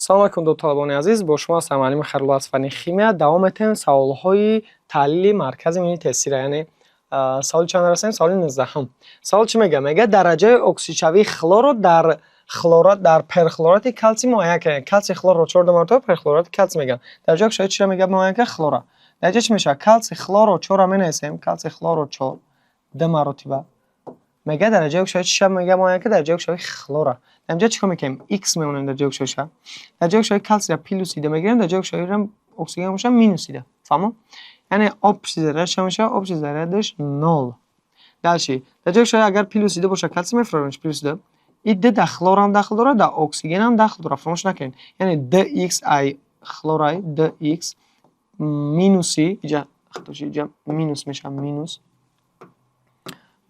سلام علیکم دو طالبان عزیز، با شما هستم معلم خیرالله از فن شیمی. دوام می‌دیم سوال‌های تحلیلی مرکز مینی تست را، یعنی سوال چند رسیم؟ سوال 19. سوال چی میگه؟ میگه درجه اکسیدشوی خلور رو در پرخلورات کلسیم معاینه کنید. کلسیم خلور رو 4 مرتبه پرخلورات کلسیم میگن. درجه اکسیدشوی چی میگه معاینه کنید؟ خلور. درجه چی میشه؟ کلسیم خلور رو 4 می‌نویسیم. کلسیم خلور رو 4 2 مرتبه. میگه درجه اکسیدشوی چی میگه معاینه کنید؟ درجه اکسیدشوی خلور. اینجا چیکار میکنیم؟ x میمونه درجه اکسیدشوی. درجه اکسیدشوی کلسیم پلوس ایده میگیریم، درجه اکسیدشوی اکسیژن میشه مینوس ایده. فهمو؟ یعنی آبشی ذرهش میشه آبشی ذرهش 0. دالشی درجه اکسیدشوی اگر پلوس ایده باشه کلسیم میفرمایش پلوس ایده. ایده در خلور هم داخل داره، در اکسیژن هم داخل داره. فراموش نکنید. یعنی dxi خلورای dx مینوسی اینجا اینجا مینوس میشه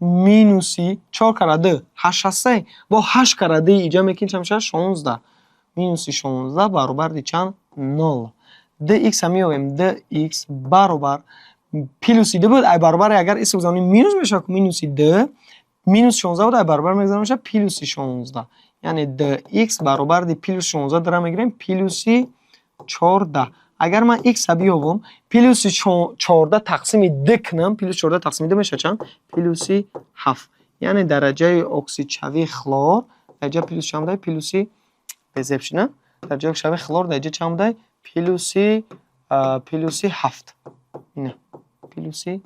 مینوسی 4 کرده 8 هسته با 8 کرده اینجا میکنیم چه میشه 16 مینوسی 16 برابر دی چند 0. dx هم میایم dx برابر پلوسی 2 بود ای برابر اگر اس بزنیم مینوس میشه که مینوسی 2 مینوس 16 بود ای برابر میگذاریم میشه پلوسی 16. یعنی dx برابر دی پلوس 16 دارم میگیریم پلوسی 14. اگر من x بیاوم پلوسی 14 تقسیم 2 کنم پلوس 14 تقسیم 2 میشه چند؟ پلوسی 7. یعنی درجه اکسیدشوی خلور درجه پلوس چند پلوسی بزبش نه درجه اکسیدشوی خلور درجه چند پلوسی 7 اینه پلوسی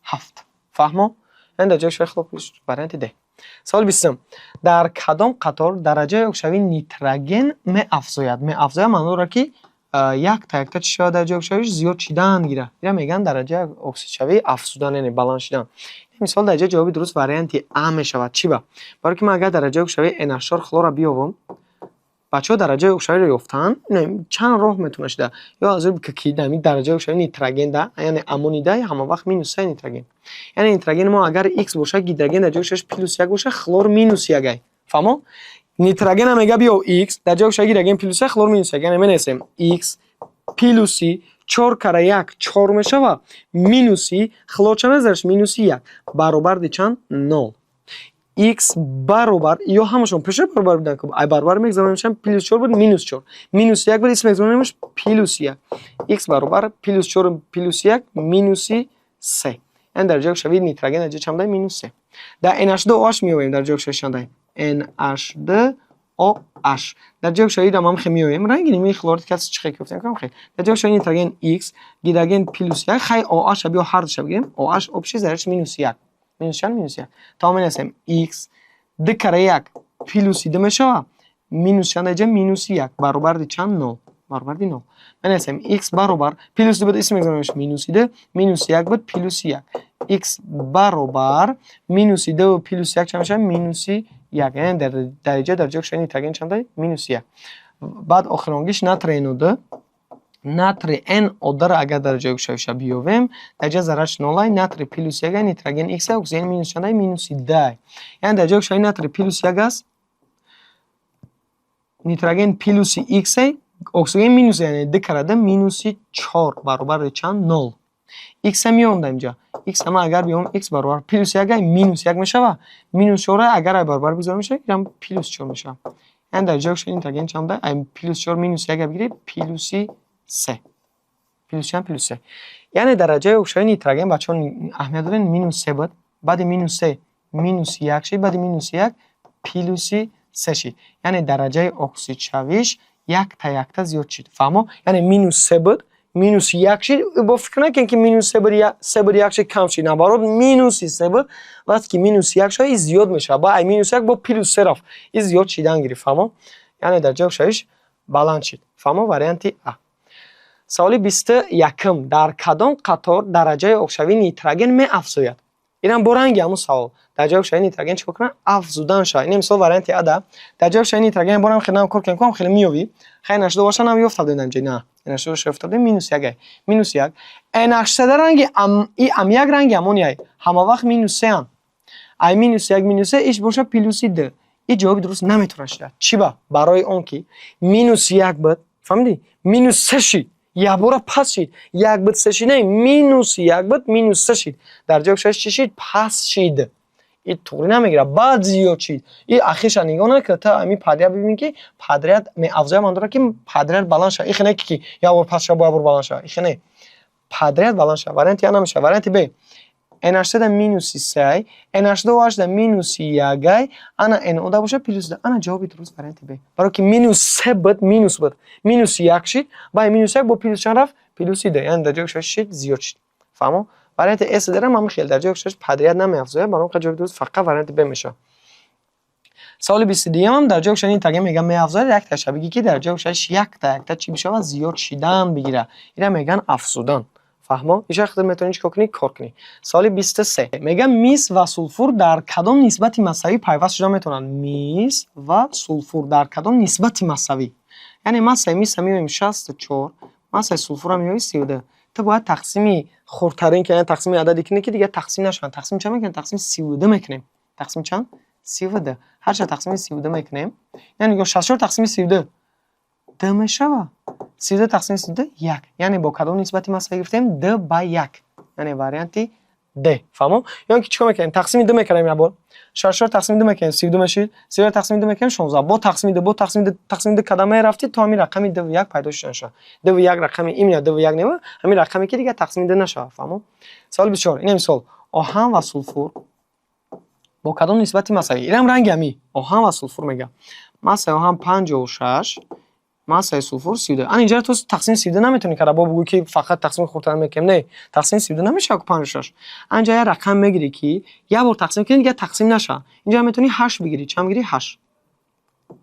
7. فهمو؟ این درجه اکسیدشوی خلور برای ده. سوال 20. در کدام قطار درجه اکسیدشوی نیتروژن می افزاید معنی را که یک تا چی شده درجه اکسیدشویش زیاد شدن گیره. اینا میگن درجه اکسیدشوی افزودن، یعنی بالانس شدن. این مثال درجه جوابی درست وریانت ا میشود. چی با؟ برای که من اگر درجه اکسیدشوی NH4 خلور را بیاورم، بچه‌ها درجه اکسیدشوی را یافتن، چند راه میتونه شده. یا از که کی دمی درجه اکسیدشوی نیتروژن ده، یعنی امونی ده همه وقت مینوس نیتروژن. یعنی نیتروژن ما اگر x باشه گیدروژن درجه اکسیدشویش پلوس 1 باشه، خلور مینوس 1. فهمو؟ نیتروژن هم میگه بیا x درجه اکسیدشوی گیدروژن پلوس 1 خلور مینوس 1. یعنی می‌نویسیم x پلوسی 4 کره 1 4 میشه و مینوسی خلور چه میذارش مینوسی 1 برابر دی چند 0. x برابر یا همشون پیش برابر بودن که ای برابر میگذارم میشن پلوس 4 بود مینوس 4 مینوس 1 بود اسم میگذارم میشه پلوس 1 x برابر پلوس 4 پلوس 1 مینوسی 3. این درجه اکسیدشوی نیتروژن درجه چند مینوس 3. در NH2OH میایم درجه اکسیدشوی چند NH2OH درجه اکسیدشوی دام هم میایم رنگ نمی خلورات کسی چه خیلی گفتن کنم خیلی درجه اکسیدشوی نیتروژن x گیدروژن پلوس 1 خی OH بیا هر دو بگیریم OH آبشی ذرهش مینوس 1 مینوس 1 تا می‌نویسیم x د کره 1 پلوس 2 میشه مینوس چند اینجا مینوس 1 برابر دی چند 0 برابر دی 0. می‌نویسیم x برابر پلوس 2 بود اسم میگذارمش مینوس 2 مینوس 1 بود پلوس 1 x برابر مینوس 2 پلوس 1 چند میشه مینوس 1. یعنی در درجه اکسیدشوی نیتروژن چند مینوس 1. بعد آخرانگیش ناتر NO2 را اگر درجه اکسیدشویش بیاوریم درجه ذرهش 0 ناتر پلوس 1 نیتروژن x اکسیژن مینوس چند مینوس 2. یعنی درجه اکسیدشوی ناتر پلوس 1 است نیتروژن پلوس x اکسیژن مینوس یعنی 2 کرده مینوس 4 برابر چند 0. x میوند اینجا x هم اگر بیام x برابر پلوس 1 مینوس 1 میشه و مینوس 4 اگر برابر بگذارم میشه هم پلوس 4 میشه. یعنی درجه اکسیدشوی نیتروژن چند پلوس 4 مینوس 1 بگیرید پلوس 3 پلوس چند پلوس 3. یعنی درجه اکسیدشوی نیتروژن بچه‌ها اهمیت داره مینوس 3 بود بعد مینوس 3 مینوس 1 شد بعد مینوس 1 پلوس 3 شد. یعنی درجه اکسیدشویش 1 تا زیاد شد. فهمو؟ یعنی مینوس 3 بود مینوس 1 شد با فکر نکن که مینوس 3 بود 1 شد کم شد نه برابر مینوس 3 بود وقتی که مینوس 1 شد زیاد میشه با مینوس 1 با پلوس 3 رفت این زیاد شدن گرفت. فهمو؟ یعنی درجه اکسیدشویش بالانس شد. فهمو؟ وریانت ا. سوال 21. در کدام قطار درجه اکسیدشوی نیتروژن می افزاید؟ اینم با رنگ همون سوال درجه اکسیدشوی نیتروژن چیکار کنه افزودن شه. این مثال وریانت ا ده درجه اکسیدشوی نیتروژن برام خیلی کار کنم خیلی میوی خیلی نشده باشه هم یافتاد اینجا نه NH2 افتاده مینوس 1 مینوس 1 NH3 رنگ ام یک رنگ امونیای همه وقت مینوس 3 ان ای مینوس 1 مینوس 3 ایش باشه پلوس 2 این جواب درست نمیتونه شد. چی با برای اون که مینوس 1 بود فهمیدی مینوس 3 شد یک بار پس شد 1 بود 3 شد نه مینوس 1 بود مینوس 3 شد درجه اکسیدشویش چی شد پس شد. این طوری نمیگیره. بعد زیاد چی این اخیرش نگاه نکرد تا امی پدریت ببین که پدریت می افزای من داره که پدریت بالانس شه. این نه که یا بر پس شه با بر بالانس شه. این نه پدریت بالانس شه. وارنت یا نمیشه. وارنت ب n8 da minus 3 n8 da minus 1 ana n oda باشه پلس ده. ana جوابی درست وارنت ب. برای که minus 3 بود minus 1 شد با minus 1 با پلس چند رفت پلس ده. یعنی درجه شد زیاد شد. فهمو؟ وارنت اس دارم هم خیلی درجه شش پدریت نمیافزایه. برام که جواب درست فقط وارنت ب میشه. سوال 22 هم درجه شنی تگه میگم میافزایه یک تشابیهی که درجه شش یک تا چی بشه زیاد شدن بگیره. اینا میگن افزودن. فهمو؟ ایش خود میتونی چیکار کنی؟ کار کنی. سوال 23 میگم میس و سولفور در کدام نسبت مساوی پیوست شده میتونن؟ میس و سولفور در کدام نسبت مساوی؟ یعنی ماسه میس میویم 64 ماسه سولفور میویم 32. تو باید تقسیمی خردترین که تقسیم عددی کنی که دیگه تقسیم نشون. تقسیم چند میکنیم؟ تقسیم 32 میکنیم. تقسیم چند؟ 32. هر چه تقسیم 32 میکنیم یعنی 64 تقسیم 32 2 میشه. 32 تقسیم 32 1. یعنی با کدام نسبتی مساوی گرفتیم؟ 2 با 1. یعنی واریانتی د. فهمو؟ یعنی که چیکار میکنیم؟ تقسیم 2 میکنیم یا با 64 تقسیم 2 میکنیم 32 میشه. 32 تقسیم 2 میکنیم 16. با تقسیم 2 با تقسیم 2 کدامه رفتی تا همین رقم 2 و 1 پیدا شد. 2 و 1 رقم این 2 و 1 نمیشه. همین رقمی که دیگه تقسیم 2 نشه. فهمو؟ سوال 24 این مثال آهن و سولفور با کدام نسبتی مساوی؟ اینم رنگ همی آهن و سولفور میگم. ماسه آهن 56 ماسه سولفور 32. ان اینجا تو تقسیم 32 نمیتونی کرده با بگو که فقط تقسیم خودت میکنم. نه تقسیم 32 نمیشه که 56. اینجا یه رقم میگیری که یه بار تقسیم کنی دیگه تقسیم نشه. اینجا میتونی 8 بگیری. چند میگیری؟ 8.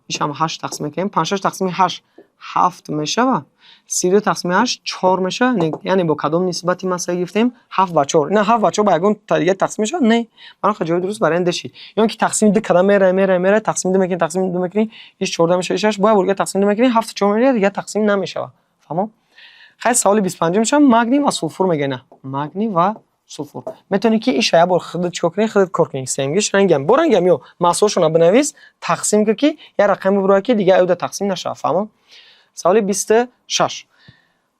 میشم 8 تقسیم کنیم 56 تقسیم 8 7 میشه و 32 تقسیم 8 4 میشه. یعنی با کدام نسبتی مساوی گرفتیم؟ 7 و 4. نه 7 و 4 با یگان دیگه تقسیم میشه. نه من جواب درست برای اندشید. یعنی که تقسیم 2 کدام میره تقسیم 2 میکنی تقسیم 2 میکنی هیچ 14 میشه 6 با برگه تقسیم 2 میکنی 7 4 میره دیگه تقسیم نمیشه. فهمو؟ خیلی سوال 25 میشه مگنی و سولفور میگه. نه مگنی و سولفور میتونی که این شیا بر خودت چیکار کنی خودت کار کنی. سنگش رنگم با رنگم یو مسئولشون بنویس تقسیم که یه رقم ببره که دیگه اود تقسیم نشه. فهمو؟ سوال 26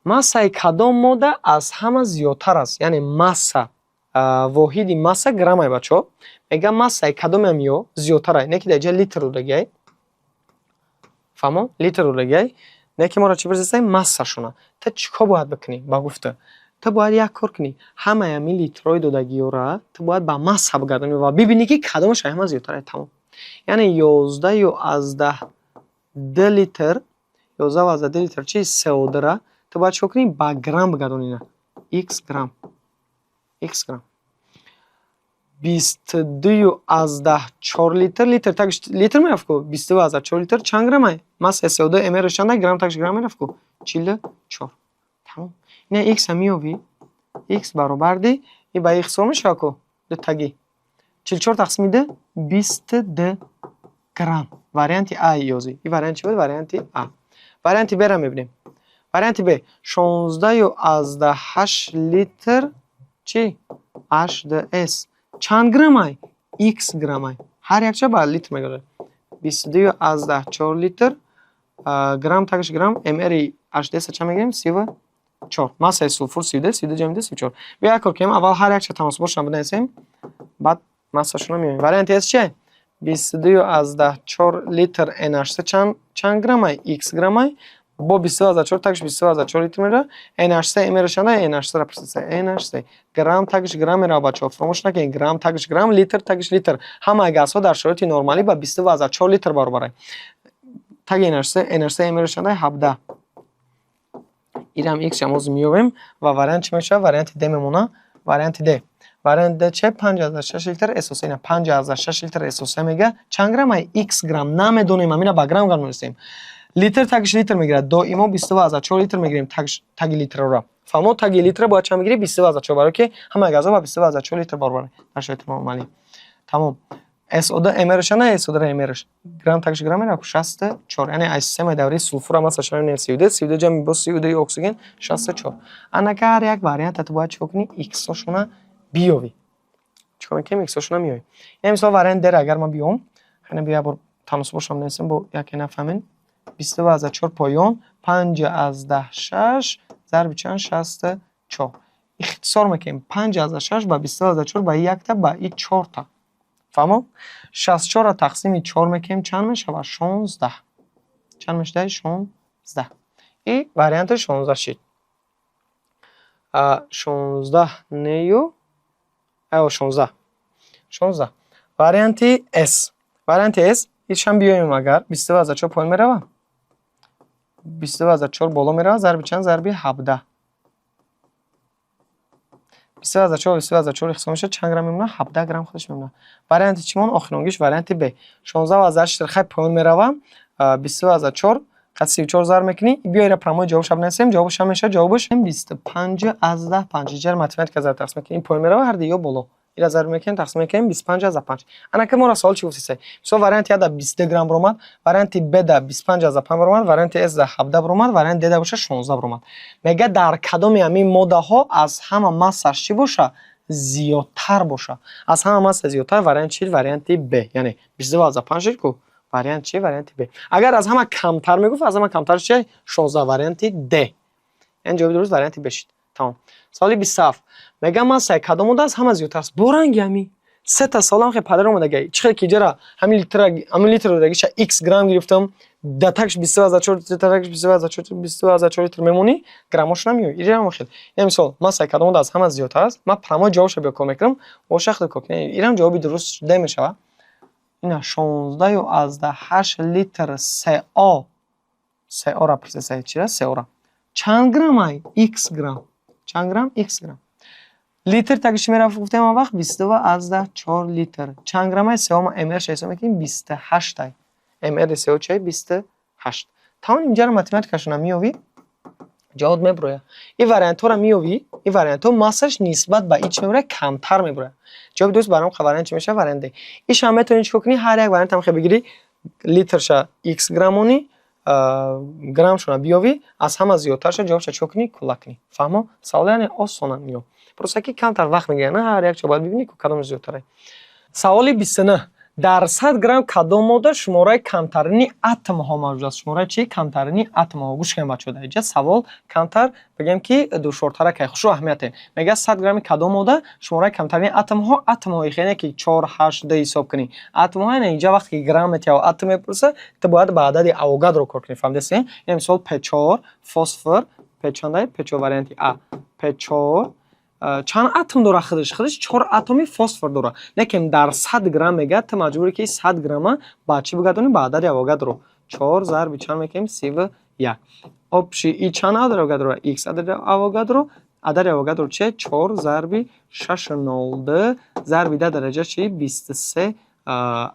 ماسه کدام ماده از همه زیادتر است؟ یعنی ماسه واحد ماسه گرمه بچو میگم ماسه کدام میو زیادتره نه که در جای لیتر رو بگی. فهمو؟ لیتر رو بگی نه که ما را چی برسه ماسه شونه. تو چیکار باید بکنی؟ با گفته تو باید یک کار کنی همه لیترای دادگی را تو باید با ماسه بگردونی و ببینی که کدامش همه زیادتره. تمام. یعنی 11 یا از 10 لیتر 11 و از 10 لیتر چی سعوده را تو باید چیکار کنی با گرم بگردونی. نه x گرم 22 از 10 4 لیتر تاش لیتر میافکو 22 از 4 لیتر چند گرمه؟ ماسه سعوده امر چند گرم تاش گرم میافکو 44. تمام. نه x همیوی x برابر دی این با x میشه کو دو تگی 44 تقسیم ده 22 گرم. واریانت ا یوزی این واریانت چی بود؟ واریانت ا. واریانت ب را میبینیم. واریانت ب 16 و از 8 لیتر چی 8 اس چند گرمه؟ x گرمه. هر یک چه با لیتر میگه. 22 از 10 4 لیتر گرم تاش گرم ام 8 اس چه میگیم 34. ماسه سولفور 32 جمع 34. بیا کار کنیم اول هر یک چه تماس باشم بنویسیم بعد ماسه شون میایم. واریانت اس چه 22 از 10 4 لیتر n8 چند گرمه؟ x گرمه. با 22 از 4 تاش 22 از 4 لیتر میره n8 امر شنه n8 را پرسیده n8 گرم تاش گرم میره بچا فراموش نکنید گرم تاش گرم لیتر تاش لیتر همه گازها در شرایط نرمالی با 22 از 4 لیتر برابره. تاگ n8 امر شنه 17 اینم x شموز میویم و واریانت چی میشه؟ واریانت د میمونه. واریانت د واریانت د چه 5 از 6 لیتر اس نه 5 از 6 لیتر اس میگه چند گرمه؟ x گرم نمیدونیم ما با گرم گرم لیتر تاگش لیتر میگیره دائما 22 از 4 لیتر میگیریم تاگ لیتر را. فهمو؟ تاگ لیتر باید چند میگیری 22 از 4 برای که همه گازها با 22 از 4 لیتر برابره در شرایط نرمالی. تمام. اس او د امرش نه اس او د امرش گرم تاگش گرم میره 64. یعنی از سم دوره سولفور هم مثلا نه 32 جمع با 32 اکسیژن 64. اگر یک واریانت تو باید چکنی x شونه بیوی چون که x شونه میوی. یعنی مثلا واریانت در اگر ما بیام خیلی بیا بر تناسب باشم نسیم با یک نفهمین 22 از 4 پایان 5 از 10 6 ضرب چند 64. اختصار میکنیم 5 از 6 با 22 از 4 با یک تا با این 4 تا. فهمو 64 را تقسیم 4 میکنیم چند میشه؟ 16. چند میشه؟ 16. این واریانت 16 شد. 16 نیو 16 واریانت S. واریانت S ایش هم بیایم اگر 22 از 4 پایین میره 22 از 4 بالا میره ضرب چند؟ ضرب 17. 22 از 4 22 از 4 اختصار میشه چند گرم میمونه؟ 17 گرم خودش میمونه. واریانت چیمون آخرانگیش واریانت B. 16 از 8 خیلی پایین میره 22 از 4 قد 34 ضرب میکنی بیای را پرامای جوابش هم نسیم جوابش هم میشه جوابش 25 از 10 5 جر متماتیک از تقسیم میکنی این پایین میره هر دیگه بالا این ضرب میکنیم تقسیم میکنیم 25 از 5 انا که ما را سوال چی گفتید مثلا واریانت یا 22 گرم برآمد واریانت B دا 25 از 5 برآمد واریانت S دا 17 برآمد واریانت D دا باشه 16 برآمد میگه در کدام همین ماده ها از همه مسش چی باشه زیادتر باشه از همه مس زیادتر واریانت چی واریانت B یعنی 22 از 5 کو واریانت چی واریانت B اگر از همه کمتر میگفت از همه کمتر چه 16 واریانت D این جواب درست واریانت بشید تمام سال 27 میگم من سه کدام ماده از همه زیادتر است برنگ یمی سه تا سالم خیلی پدرم اومده چه کی جرا همین لیتر رو دیگه x گرم گرفتم دتاکش 22 از 4 دتاکش 22 از 4 22 از 4 لیتر میمونی گرمش نمیاد ایران خیلی این مثال من سه کدام ماده از همه زیادتر است من پرما جوابش رو بکنم میکنم و شخص کوک ایران جوابی درست ده میشه اینا 16 از 8 لیتر CO را پرسه چیه CO را چند گرم ای x گرم چند گرم x گرم لیتر تاگش میرا گفتم ما وقت 22 از 4 لیتر چند گرم ای CO ما mr حساب میکنیم 28 ای mr CO چه 28 تا اینجا رو متماتیکشون میوی جواب میبره این واریانت رو میوی این واریانت ماسش نسبت به ایچ میبره کمتر میبره جواب دوست برام خبرن چی میشه واریانت ایش هم میتونی چیکار کنی هر یک واریانت هم خیلی بگیری لیترش x گرمونی گرم شونه بیاوی از همه زیادترش جوابش چیکار کنی کلا کنی فهمو سوال یعنی آسونه میو پروسه که کمتر وقت میگیره نه هر یک باید ببینی که کدوم زیادتره سوال 29 در 100 گرم کدام ماده شماره کمترین اتم ها موجود است شماره چی کمترین اتم ها گوش کنید بچه‌ها اینجا سوال کمتر بگم که دشوارتره که خوش اهمیته میگه 100 گرم کدام ماده شماره کمترین اتم ها خیلی که 4 8 ده حساب کنی اتم ها نه اینجا وقتی که گرم یا اتم میپرسه تو باید به عدد اوگادرو کار کنی فهمیدی این مثال P4 فسفر P4 واریانت A P4 چند اتم داره خودش 4 اتمی فسفر داره لیکن در 100 گرم میگه تو مجبوری که 100 گرم با چی بگردونی با عدد اوگادرو 4 ضرب چند میکنیم 31 اپشی ای چند عدد اوگادرو x عدد اوگادرو چه 4 ضرب 6.0 ضرب ده درجه چی 23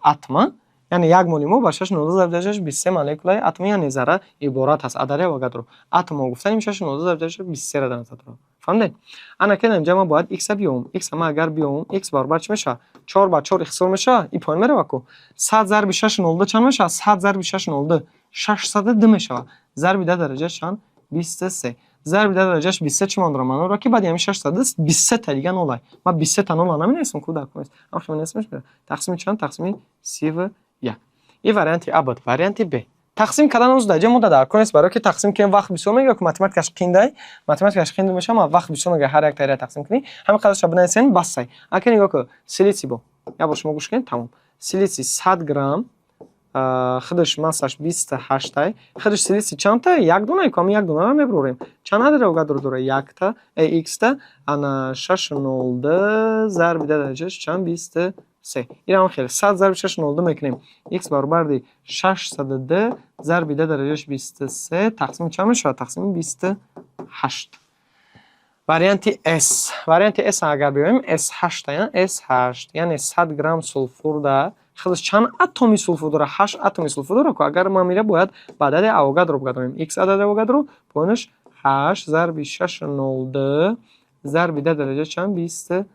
اتم یعنی یک مولمو با 6.0 ضرب درجهش 23 مولکولای اتمی یعنی ذره عبارت است عدد اوگادرو اتم گفتیم 6.0 ضرب درجه 23 را در نظر فهمیدید انا که اینجا ما باید x بیام x ما اگر بیام x برابر چی میشه 4 با 4 اختصار میشه این پایین میره واکو 100 ضرب 6.0 چند میشه 100 ضرب 6.0 602 میشه ضرب ده درجه چند 23 ضرب ده درجهش 23 چند داره من را که بعد همین 600 23 تا دیگه نولای ما 23 تا نول نمی‌نویسم کد کنید اما شما نمی‌نویسمش تقسیم چند تقسیم 31 این واریانت A بود واریانت B تقسیم کردن از درجه مدت در کنید برای که تقسیم کنیم وقت بسیار میگه که متماتیکش خیلی میشه ما وقت بسیار میگه هر یک دایره تقسیم کنی همین قدرش بنویسین بس اگه نگاه که سیلیسی با یا با شما گوش کنید تمام سیلیسی 100 گرم خودش مساش 28 تا خودش سیلیسی چند تا یک دونه کم یک دونه رو میبریم چند عدد اوگادرو داره یک تا x تا انا 6.0 ضرب ده درجهش چند 23 این هم خیلی 100 ضرب 6.0 میکنیم x برابر دی 610 ضرب ده درجهش 23 تقسیم چند میشه تقسیم 28 واریانت S اگر بیایم S8 یعنی 100 گرم سولفور ده خودش چند اتمی سولفور داره 8 اتمی سولفور داره که اگر ما میره باید به عدد اوگادرو بگذاریم x عدد اوگادرو پایینش 8 ضرب 6.0 ضرب ده درجه چند 23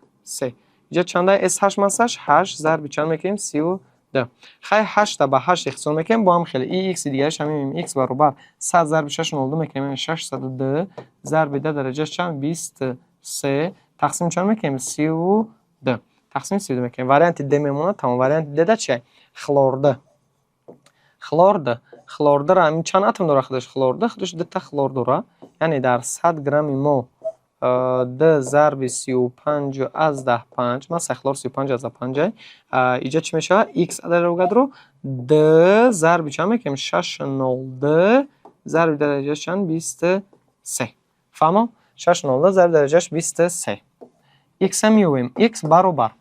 اینجا چنده S8 مساش 8 ضرب چند میکنیم 32 خیلی 8 تا به 8 اختصار میکنیم با هم خیلی این x دیگرش هم میبینیم x برابر 100 ضرب 6.0 میکنیم 602 ضرب ده درجه چند 23 تقسیم چند میکنیم 32 تقسیم 32 میکنیم واریانت د میمونه تمام واریانت د چیه خلورده را همین چند اتم داره خودش خلورده دو تا خلور داره یعنی در 100 گرم ما د ضرب 35 از 10 5 ما خلور 35 از 5 اینجا چی میشه x در رو د ضرب چند میکنیم 6 0 د ضرب درجهش چند 23 فهمو 6 0 ضرب درجهش 23 x هم میویم x برابر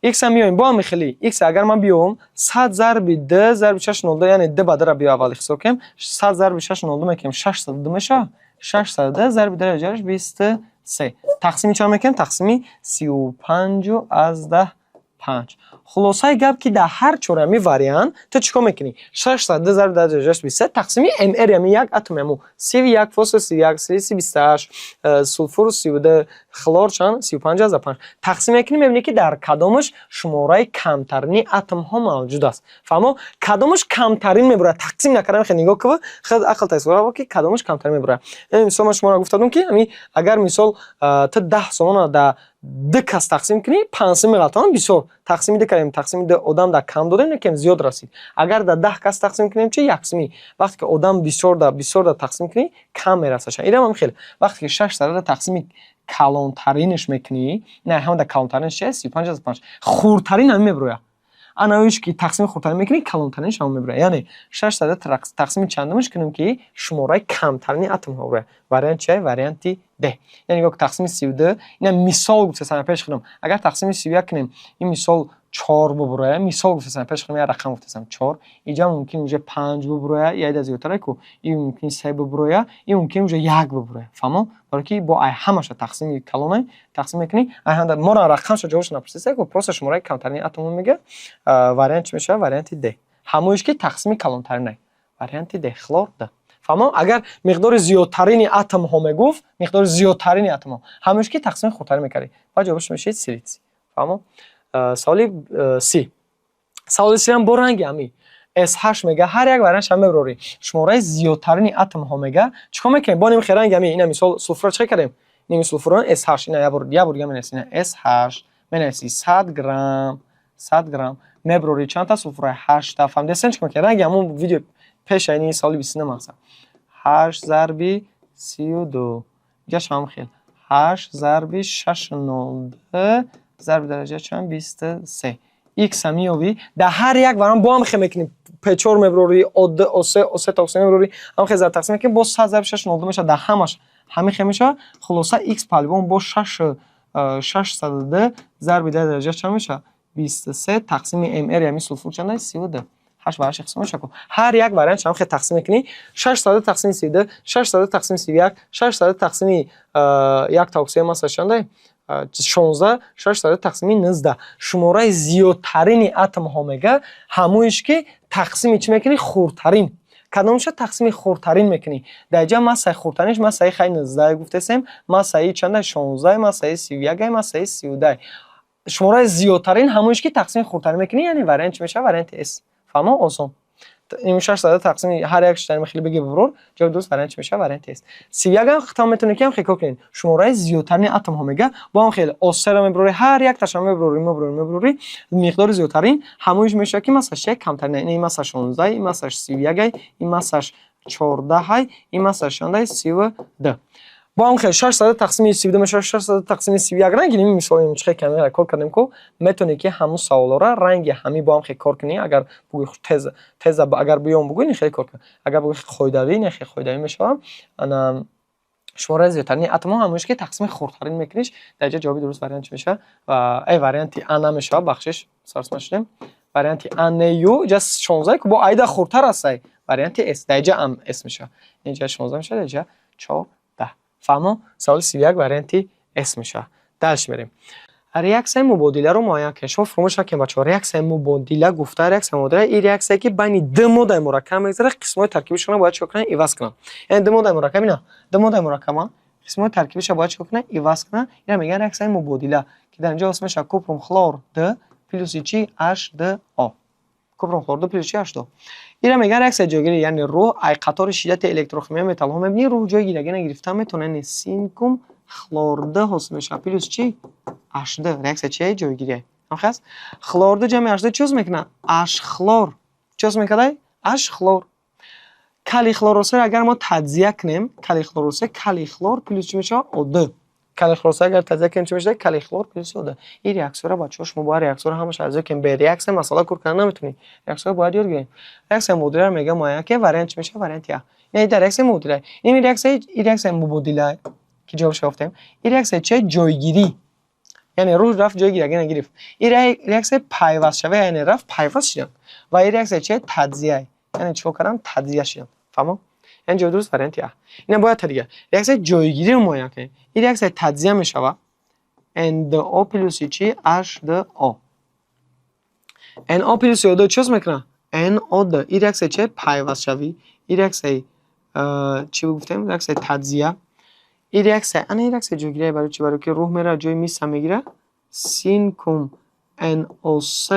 x هم میویم با هم میخلی x اگر من بیوم 100 ضرب د ضرب 6 0 یعنی د بعد را بیا اول حساب کنیم 100 ضرب 6 0 میکنیم 600 میشه 600 ضرب درجهش 23 تقسیم چند میکنیم تقسیم 35 از 10 5 خلاصه گپ که در هر چهارمی واریانت تو چیکار میکنی 600 ضرب درجهش 23 تقسیم ام ار یعنی یک اتممو 31 فسفر 31 سیلیسی 28 سولفور 32 خلور چند 35 از 5 تقسیم میکنی میبینی که در کدامش شماره کمترین اتم ها موجود است فهمو کدامش کمترین میبره تقسیم نکردم خیلی نگاه کنه خیلی عقل تصور با که کدامش کمترین میبره مثلا شما گفتم که همین اگر مثال تا 10 سومون در ده کس تقسیم کنی 5 میلیون بسیار تقسیم ده کردیم تقسیم ده آدم در کم دادیم نکیم زیاد رسید اگر در 10 کس تقسیم کنیم چه یکسمی وقتی که آدم بسیار در تقسیم کنی کم میرسه اینم هم خیلی وقتی که 6 در تقسیم کلانترینش میکنی نه هم در کلانترینش چه 35 از 5 خردترین هم میبره انایش که تقسیم خردترین میکنی کلانترینش هم میبره یعنی 6 در تقسیم چندمش کنیم که شماره کمترین اتم ها بره واریانت چه واریانتی ده یعنی یک تقسیم 32 اینا مثال گفتم پیش خودم اگر تقسیم 31 کنیم این مثال 4 ببره مثال گفتم پیش خودم یه رقم گفتم 4 اینجا ممکن اونجا 5 ببره یا از زیادتر کو این ممکن 3 ببره این ممکن اونجا 1 ببره فهمو برای که با ای همش تقسیم کلانه تقسیم میکنی ای هم ما را رقمش جوابش نپرسیده کو پروسه شماره کمترین اتم میگه واریانت میشه واریانت ده همونش که تقسیم کلانترین واریانت ده خلور ده فهمو اگر مقدار زیادترین اتم ها میگفت مقدار زیادترین اتم ها همش که تقسیم خودتر میکردی و جوابش میشه سیلیسی فهمو سوالی سی سوالی سی هم با رنگ همی SH میگه هر یک واریانت هم ببری شماره زیادترین اتم ها میگه چیکار میکنیم با نیم رنگ همی اینا مثال سولفور چه کردیم نیم سولفور SH اینا یه بار دیگه می‌نویسیم SH می‌نویسی 100 گرم میبری چند تا سولفور 8 تا فهم دستن چیکار میکنیم رنگ همون ویدیو پیش این سالی 29 مثلا 8 ضرب 32 جاش هم خیلی 8 ضرب 6 0 ضرب درجه چند 23 x هم میوی در هر یک ورام با هم خیلی میکنیم پیچور میبروری اد اوسه تاکسی میبروری هم خیلی زر تقسیم میکنیم با 100 ضرب 6 0 میشه در همش همین خیلی میشه خلاصه x پالبون با 600 ضرب درجه چند میشه 23 تقسیم ام ار یعنی سولفور چند 32 8 برش اقسام شکل هر یک واریانت شما خیلی تقسیم کنی 600 تقسیم 32 600 تقسیم 31 600 تقسیم 1 تا 3 مثلا چنده 16 600 تقسیم 19 شماره زیادترین اتم ها میگه همونش که تقسیم چی میکنی خردترین کدامش تقسیم خردترین میکنی در اینجا ما سعی خردترینش ما سعی خیلی 19 گفتیم ما سعی چنده 16 ما سعی 31 ما سعی 32 شماره زیادترین همونش که تقسیم خردترین میکنی یعنی واریانت میشه واریانت اس فهمو آسان این 600 تقسیم هر یک شتن خیلی بگی برور جواب درست واریانت میشه واریانت است 31 هم خطا میتونه که هم خیلی کنین شماره زیادترین اتم ها میگه با هم خیلی اوسر میبره هر یک تاشم میبره مقدار زیادترین همونش میشه که مثلا 6 کمترین این مثلا 16 این مثلا 31 این مثلا 14 این مثلا 32 با هم خیلی 600 تقسیم 32 میشه 600 تقسیم 31 رنگ نمی میشه چه کمی کار کردیم که میتونه که همون سوالا را رنگ همی با هم خیلی کار کنی اگر بگی تز اگر بیام بگوین خیلی کار کنی اگر بگی خودداری نه خیلی خودداری میشه انا شماره زیادترین اتم ها همونش که تقسیم خردترین میکنیش در جای جوابی درست واریانت میشه و ای واریانت انا میشه بخشش سرس میشیم واریانت ان یو جس 16 که با ایدا خردتر است واریانت اس در جای ام اس میشه اینجا 16 میشه در جای 4 فهمو سوال 31 واریانتی اس میشه دالش بریم ریاکسیون مبادله رو معاینه کنید شما فرمایش کنید بچه‌ها ریاکسیون مبادله گفته ریاکسیون مبادله این ریاکسیونی که بین دو ماده مرکب میگذره قسمت ترکیبش رو باید چیکار کنن عوض کنن یعنی دو ماده مرکب اینا دو ماده مرکب قسمت ترکیبش رو باید چیکار کنن عوض کنن اینا میگن ریاکسیون مبادله که در اینجا اسمش کپرم خلور د پلوس چی اچ د آ کپرم خلور د پلوس چی اچ د اینا میگن ریاکسیون جوگیری یعنی رو ای قطار شدت الکتروخیمی متال ها میبینی رو جای گیرگی گرفته میتونه سینکم خلورده حسن میشه پلوس چی اچ د ریاکسیون چی جوگیری هم خاص خلورده جمع اچ د چیز میکنه اچ خلور چیز میکنه اچ خلور کلی خلوروسه اگر ما تجزیه کنیم کلی خلوروسه کلی خلور پلوس چی میشه او د کالی خلورسا اگر تجزیه کنیم چی میشه؟ کالی خلور پلوس یوده. این ریاکسیون بچه‌ها شما با ریاکسیون همش از که به ریاکسیون مثلا کار کردن نمیتونی. ریاکسیون باید یاد بگیریم. ریاکسیون مدولار میگه ما که وارینت چی میشه؟ وارینت یا یعنی در ریاکسیون مدولار. این ریاکسیون مبادله که جوابش گفتم. این ریاکسیون چه جایگیری یعنی روز رفت جایگیری اگه نگرفت. این ریاکسیون پیوست شوه یعنی رفت پیوست شدن. و این ریاکسیون چه تجزیه یعنی چه کردن تجزیه شدن. فهمو؟ این جواب درست وارینت یا اینا باید دیگه ریاکسیون جایگیری رو معاینه کنیم. این ریاکسیون تجزیه میشه NO پلوس چی H2O. NO پلوس O2 چیز میکنه؟ NO2. این ریاکسیون چه پیوست شوی؟ این ریاکسیون چی گفتیم؟ ریاکسیون تجزیه. این ریاکسیون جایگیری برای چی؟ برای که روح میره جای میس میگیره. سینکوم NO3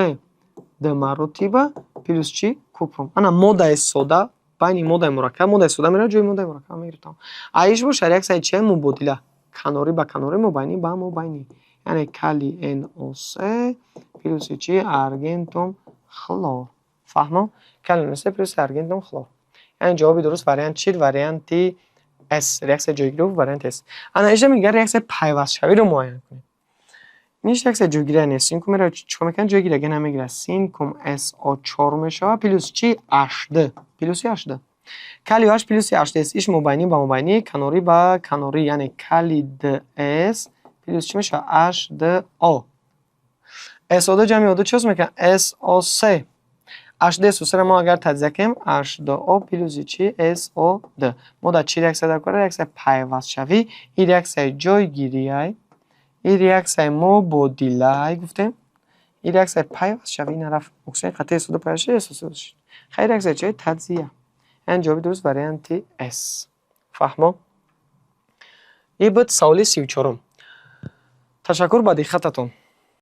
مرتبه پلوس چی؟ کوپروم. انا ماده سودا بین ماده مرکب ماده سودا میره جای ماده مرکب میگیره. ایش باشه ریاکسیون چه مبادله کناری با کناری مبینی با مبینی یعنی کالی NO3 پلوس چی ارگنتوم خلور. فهمو؟ کالی NO3 پلوس ارگنتوم خلور. یعنی جوابی درست وارینت چی؟ وارینت S. ریاکسیون جایگیری وارینت S. انا اینجا میگه ریاکسیون پیوست شوی رو معاینه کنیم. میشه ریاکسیون جایگیری نه سینکوم رو چیکار میکنن؟ جایگیری اگه نمیگیره سینکوم SO4 میشه پلوس چی H2 پلوس H2. کالی H پلوس H2 ایش مبینی با مبینی کناری با کناری یعنی کالی DS پلوس چی میشه H2O. SO2 جمع O2 چیز میکنه SO3. H2 SO3 ما اگر تجزیه کنیم H2O پلوس چی SO2. ما در چی ریاکسیون در کار ریاکسیون پیوست شوی. این ریاکسیون جایگیری این ریاکسیون مبادله گفتیم. این ریاکسیون پیوست شوی نرفت اکسیژن قطعه SO2 پیوست شد SO3 خیلی ریاکسیون چه تجزیه. این جوابی درست وارینت S. فهمو؟ این بود سوال 34. تشکر با دقتتون.